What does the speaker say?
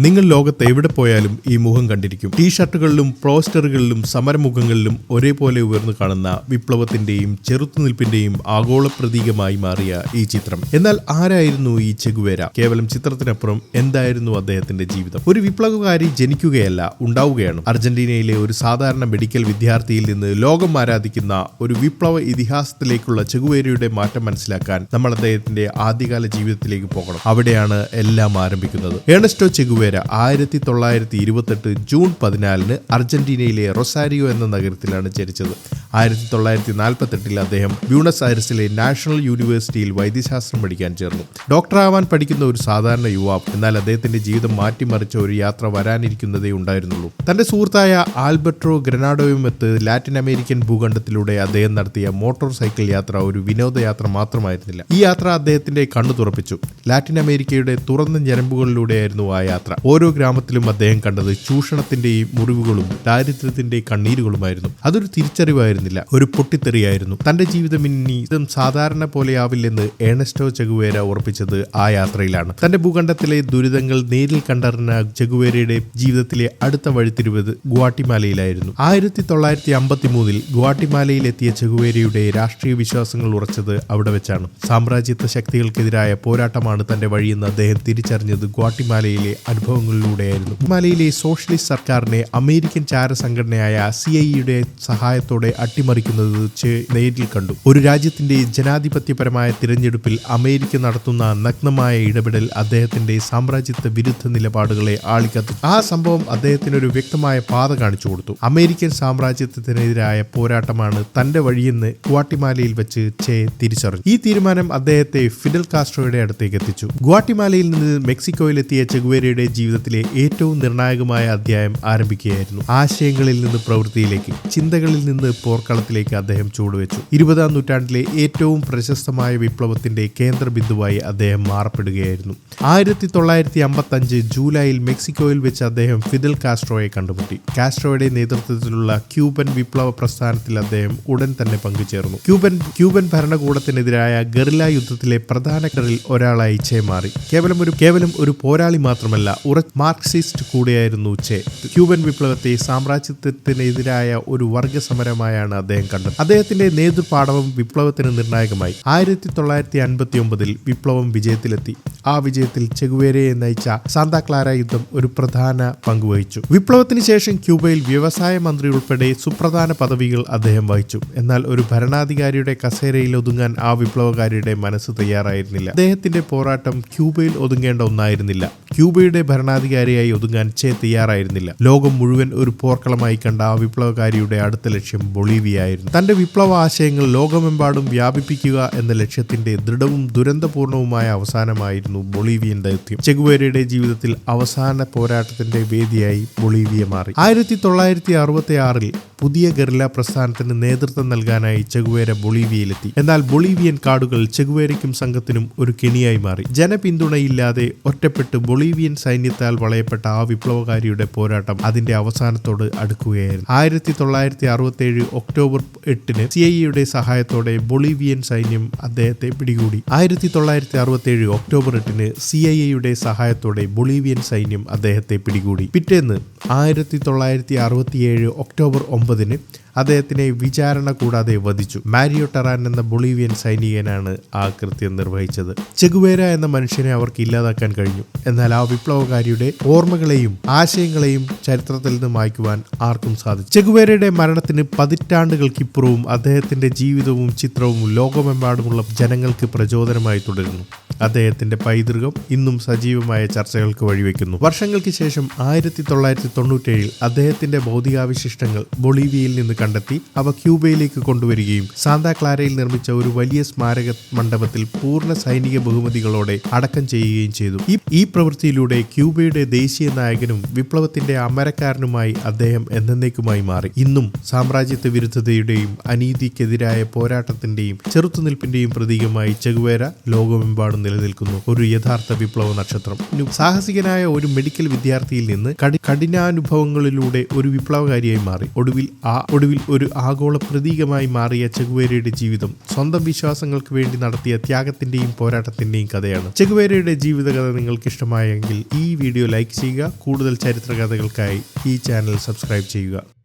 നിങ്ങൾ ലോകത്ത് എവിടെ പോയാലും ഈ മുഖം കണ്ടിരിക്കും. ടീഷർട്ടുകളിലും പോസ്റ്ററുകളിലും സമരമുഖങ്ങളിലും ഒരേപോലെ ഉയർന്നു കാണുന്ന വിപ്ലവത്തിന്റെയും ചെറുത്തുനിൽപ്പിന്റെയും ആഗോള പ്രതീകമായി മാറിയ ഈ ചിത്രം. എന്നാൽ ആരായിരുന്നു ഈ ചെഗുവേര? കേവലം ചിത്രത്തിനപ്പുറം എന്തായിരുന്നു അദ്ദേഹത്തിന്റെ ജീവിതം? ഒരു വിപ്ലവകാരി ജനിക്കുകയല്ല, ഉണ്ടാവുകയാണ്. അർജന്റീനയിലെ ഒരു സാധാരണ മെഡിക്കൽ വിദ്യാർത്ഥിയിൽ നിന്ന് ലോകം ആരാധിക്കുന്ന ഒരു വിപ്ലവ ഇതിഹാസത്തിലേക്കുള്ള ചെഗുവേരയുടെ മാറ്റം മനസ്സിലാക്കാൻ നമ്മൾ അദ്ദേഹത്തിന്റെ ആദ്യകാല ജീവിതത്തിലേക്ക് പോകണം. അവിടെയാണ് എല്ലാം ആരംഭിക്കുന്നത്. ഏണസ്റ്റോ ചെഗുവേര 1928 ജൂൺ 14 അർജന്റീനയിലെ റൊസാരിയോ എന്ന നഗരത്തിലാണ് ജനിച്ചത്. 1948 അദ്ദേഹം ബ്യൂണസ് ഐറിസിലെ നാഷണൽ യൂണിവേഴ്സിറ്റിയിൽ വൈദ്യശാസ്ത്രം പഠിക്കാൻ ചേർന്നു. ഡോക്ടറാവാൻ പഠിക്കുന്ന ഒരു സാധാരണ യുവാവ്. എന്നാൽ അദ്ദേഹത്തിന്റെ ജീവിതം മാറ്റിമറിച്ച ഒരു യാത്ര വരാനിരിക്കുന്നതേ ഉണ്ടായിരുന്നുള്ളൂ. തന്റെ സുഹൃത്തായ ആൽബർട്ടോ ഗ്രനാഡോയുമൊത്ത് ലാറ്റിൻ അമേരിക്കൻ ഭൂഖണ്ഡത്തിലൂടെ അദ്ദേഹം നടത്തിയ മോട്ടോർ സൈക്കിൾ യാത്ര ഒരു വിനോദയാത്ര മാത്രമായിരുന്നില്ല. ഈ യാത്ര അദ്ദേഹത്തിന്റെ കണ്ണു തുറപ്പിച്ചു. ലാറ്റിൻ അമേരിക്കയുടെ തുറന്ന ഞരമ്പുകളിലൂടെയായിരുന്നു ആ യാത്ര. ഓരോ ഗ്രാമത്തിലും അദ്ദേഹം കണ്ടത് ചൂഷണത്തിന്റെയും മുറിവുകളും ദാരിദ്ര്യത്തിന്റെ കണ്ണീരുകളുമായിരുന്നു. അതൊരു തിരിച്ചറിവായിരുന്നില്ല, ഒരു പൊട്ടിത്തെറിയായിരുന്നു. തന്റെ ജീവിതം ഇനി ഇതും സാധാരണ പോലെയാവില്ലെന്ന് ഏണസ്റ്റോ ചെഗുവേര ഉറപ്പിച്ചത് ആ യാത്രയിലാണ്. തന്റെ ഭൂഖണ്ഡത്തിലെ ദുരിതങ്ങൾ നേരിൽ കണ്ടറിഞ്ഞ ചെഗുവേരയുടെ ജീവിതത്തിലെ അടുത്ത വഴിത്തിരിവ് ഗ്വാട്ടിമാലയിലായിരുന്നു. 1953 ഗ്വാട്ടിമാലയിലെത്തിയ ചെഗുവേരയുടെ രാഷ്ട്രീയ വിശ്വാസങ്ങൾ ഉറച്ചത് അവിടെ വെച്ചാണ്. സാമ്രാജ്യത്വ ശക്തികൾക്കെതിരായ പോരാട്ടമാണ് തന്റെ വഴിയെന്ന് അദ്ദേഹം തിരിച്ചറിഞ്ഞത് ഗ്വാട്ടിമാലയിലെ അനുഭവങ്ങളിലൂടെയായിരുന്നു. ഗ്വാട്ടിമാലയിലെ സോഷ്യലിസ്റ്റ് സർക്കാരിനെ അമേരിക്കൻ ചാര സംഘടനയായ CIA സഹായത്തോടെ അട്ടിമറിക്കുന്നത് നേരിൽ കണ്ടു. ഒരു രാജ്യത്തിന്റെ ജനാധിപത്യപരമായ തിരഞ്ഞെടുപ്പിൽ അമേരിക്ക നടത്തുന്ന നഗ്നമായ ഇടപെടൽ അദ്ദേഹത്തിന്റെ സാമ്രാജ്യത്വ വിരുദ്ധ നിലപാടുകളെ ആളിക്കത്തു. ആ സംഭവം അദ്ദേഹത്തിന് ഒരു വ്യക്തമായ പാത കാണിച്ചു കൊടുത്തു. അമേരിക്കൻ സാമ്രാജ്യത്വത്തിനെതിരായ പോരാട്ടമാണ് തന്റെ വഴിയെന്ന് ഗ്വാട്ടിമാലയിൽ വെച്ച് തിരിച്ചറിഞ്ഞു. ഈ തീരുമാനം അദ്ദേഹത്തെ ഫിഡൽ കാസ്ട്രോയുടെ അടുത്തേക്ക് എത്തിച്ചു. ഗ്വാട്ടിമാലയിൽ നിന്ന് മെക്സിക്കോയിലെത്തിയ ചെഗുവേരയുടെ ജീവിതത്തിലെ ഏറ്റവും നിർണായകമായ അധ്യായം ആരംഭിക്കുകയായിരുന്നു. ആശയങ്ങളിൽ നിന്ന് പ്രവൃത്തിയിലേക്ക്, ചിന്തകളിൽ നിന്ന് പോർക്കളത്തിലേക്ക് അദ്ദേഹം ചുവടുവെച്ചു. 20-ാം നൂറ്റാണ്ടിലെ ഏറ്റവും പ്രശസ്തമായ വിപ്ലവത്തിന്റെ കേന്ദ്രബിന്ദുവായി അദ്ദേഹം മാറപ്പെടുകയായിരുന്നു. 1955 ജൂലൈയിൽ മെക്സിക്കോയിൽ വെച്ച് അദ്ദേഹം ഫിദൽ കാസ്ട്രോയെ കണ്ടുമുട്ടി. കാസ്ട്രോയുടെ നേതൃത്വത്തിലുള്ള ക്യൂബൻ വിപ്ലവ പ്രസ്ഥാനത്തിൽ അദ്ദേഹം ഉടൻ തന്നെ പങ്കുചേർന്നു. ക്യൂബൻ ഭരണകൂടത്തിനെതിരായ ഗറില്ല യുദ്ധത്തിലെ പ്രധാനകരിൽ ഒരാളായി ചെ മാറി. കേവലം ഒരു പോരാളി മാത്രമല്ല, മാർക്സിസ്റ്റ് കൂടിയായിരുന്നു ചെ. ക്യൂബൻ വിപ്ലവത്തെ സാമ്രാജ്യത്വത്തിനെതിരായ ഒരു വർഗ സമരമായാണ് അദ്ദേഹം കണ്ടത്. അദ്ദേഹത്തിന്റെ നേതൃപാടവം വിപ്ലവത്തിന് നിർണായകമായി. 1959 വിപ്ലവം വിജയത്തിലെത്തി. ആ വിജയത്തിൽ ചെഗുവേരയെ നയിച്ച സാന്താ ക്ലാര യുദ്ധം ഒരു പ്രധാന പങ്കുവഹിച്ചു. വിപ്ലവത്തിന് ശേഷം ക്യൂബയിൽ വ്യവസായ മന്ത്രി ഉൾപ്പെടെ സുപ്രധാന പദവികൾ അദ്ദേഹം വഹിച്ചു. എന്നാൽ ഒരു ഭരണാധികാരിയുടെ കസേരയിൽ ഒതുങ്ങാൻ ആ വിപ്ലവകാരിയുടെ മനസ്സ് തയ്യാറായിരുന്നില്ല. അദ്ദേഹത്തിന്റെ പോരാട്ടം ക്യൂബയിൽ ഒതുങ്ങേണ്ട ഒന്നായിരുന്നില്ല. ക്യൂബയുടെ ഭരണാധികാരിയായി ഒതുങ്ങാൻ ചെ തയ്യാറായിരുന്നില്ല. ലോകം മുഴുവൻ ഒരു പോർക്കളമായി കണ്ട ആ വിപ്ലവകാരിയുടെ അടുത്ത ലക്ഷ്യം ബൊളീവിയായിരുന്നു. തന്റെ വിപ്ലവ ആശയങ്ങൾ ലോകമെമ്പാടും വ്യാപിപ്പിക്കുക എന്ന ലക്ഷ്യത്തിന്റെ ദൃഢവും ദുരന്തപൂർണവുമായ അവസാനമായിരുന്നു ബൊളീവിയൻ ദൗത്യം. ചെഗുവേരയുടെ ജീവിതത്തിൽ അവസാന പോരാട്ടത്തിന്റെ വേദിയായി ബൊളീവിയ മാറി. 1966 പുതിയ ഗറില്ല പ്രസ്ഥാനത്തിന് നേതൃത്വം നൽകാനായി ചെഗുവേര ബൊളീവിയയിലെത്തി. എന്നാൽ ബൊളീവിയൻ കാടുകൾ ചെഗുവേരയ്ക്കും സംഘത്തിനും ഒരു കെണിയായി മാറി. ജനപിന്തുണയില്ലാതെ ഒറ്റപ്പെട്ട് ബൊളീവിയൻ സൈന്യത്താൽ വളയപ്പെട്ട ആ വിപ്ലവകാരിയുടെ പോരാട്ടം അതിന്റെ അവസാനത്തോട് അടുക്കുകയായിരുന്നു. 1967 ഒക്ടോബർ 8 CIA സഹായത്തോടെ ബൊളീവിയൻ സൈന്യം അദ്ദേഹത്തെ പിടികൂടി. 1967 ഒക്ടോബർ 8 CIA സഹായത്തോടെ ബൊളീവിയൻ സൈന്യം അദ്ദേഹത്തെ പിടികൂടി. പിറ്റേന്ന് 1967 ഒക്ടോബർ 9 അദ്ദേഹത്തിനെ വിചാരണ കൂടാതെ വധിച്ചു. മാരിയോ ടെറാൻ എന്ന ബൊളീവിയൻ സൈനികനാണ് ആ കൃത്യം നിർവഹിച്ചത്. ചെഗുവേര എന്ന മനുഷ്യനെ അവർക്ക് ഇല്ലാതാക്കാൻ കഴിഞ്ഞു. എന്നാൽ ആ വിപ്ലവകാരിയുടെ ഓർമ്മകളെയും ആശയങ്ങളെയും ചരിത്രത്തിൽ നിന്ന് മായ്ക്കുവാൻ ആർക്കും സാധിച്ചു. ചെഗുവേരയുടെ മരണത്തിന് പതിറ്റാണ്ടുകൾക്കിപ്പുറവും അദ്ദേഹത്തിന്റെ ജീവിതവും ചിത്രവും ലോകമെമ്പാടുമുള്ള ജനങ്ങൾക്ക് പ്രചോദനമായി തുടരുന്നു. അദ്ദേഹത്തിന്റെ പൈതൃകം ഇന്നും സജീവമായ ചർച്ചകൾക്ക് വഴിവെക്കുന്നു. വർഷങ്ങൾക്ക് ശേഷം 1997 അദ്ദേഹത്തിന്റെ ഭൗതികാവശിഷ്ടങ്ങൾ ബൊളീവിയയിൽ നിന്ന് കണ്ടെത്തി അവ ക്യൂബയിലേക്ക് കൊണ്ടുവരികയും സാന്താ ക്ലാരയിൽ നിർമ്മിച്ച ഒരു വലിയ സ്മാരക മണ്ഡപത്തിൽ പൂർണ്ണ സൈനിക ബഹുമതികളോടെ അടക്കം ചെയ്യുകയും ചെയ്തു. ഈ പ്രവൃത്തിയിലൂടെ ക്യൂബയുടെ ദേശീയ നായകനും വിപ്ലവത്തിന്റെ അമരക്കാരനുമായി അദ്ദേഹം എന്നേക്കുമായി മാറി. ഇന്നും സാമ്രാജ്യത്വ വിരുദ്ധതയുടെയും അനീതിക്കെതിരായ പോരാട്ടത്തിന്റെയും ചെറുത്തുനിൽപ്പിന്റെയും പ്രതീകമായി ചെഗുവേര ലോകമെമ്പാടും നിലനിൽക്കുന്നു. ഒരു യഥാർത്ഥ വിപ്ലവ നക്ഷത്രം. സാഹസികനായ ഒരു മെഡിക്കൽ വിദ്യാർത്ഥിയിൽ നിന്ന് കഠിനാനുഭവങ്ങളിലൂടെ ഒരു വിപ്ലവകാരിയായി മാറി. ഒടുവിൽ ഒടുവിൽ ഒരു ആഗോള പ്രതീകമായി മാറിയ ചെഗുവേരയുടെ ജീവിതം സ്വന്തം വിശ്വാസങ്ങൾക്ക് വേണ്ടി നടത്തിയ ത്യാഗത്തിന്റെയും പോരാട്ടത്തിന്റെയും കഥയാണ്. ചെഗുവേരയുടെ ജീവിതകഥ നിങ്ങൾക്ക് ഇഷ്ടമായെങ്കിൽ ഈ വീഡിയോ ലൈക്ക് ചെയ്യുക. കൂടുതൽ ചരിത്ര കഥകൾക്കായി ഈ ചാനൽ സബ്സ്ക്രൈബ് ചെയ്യുക.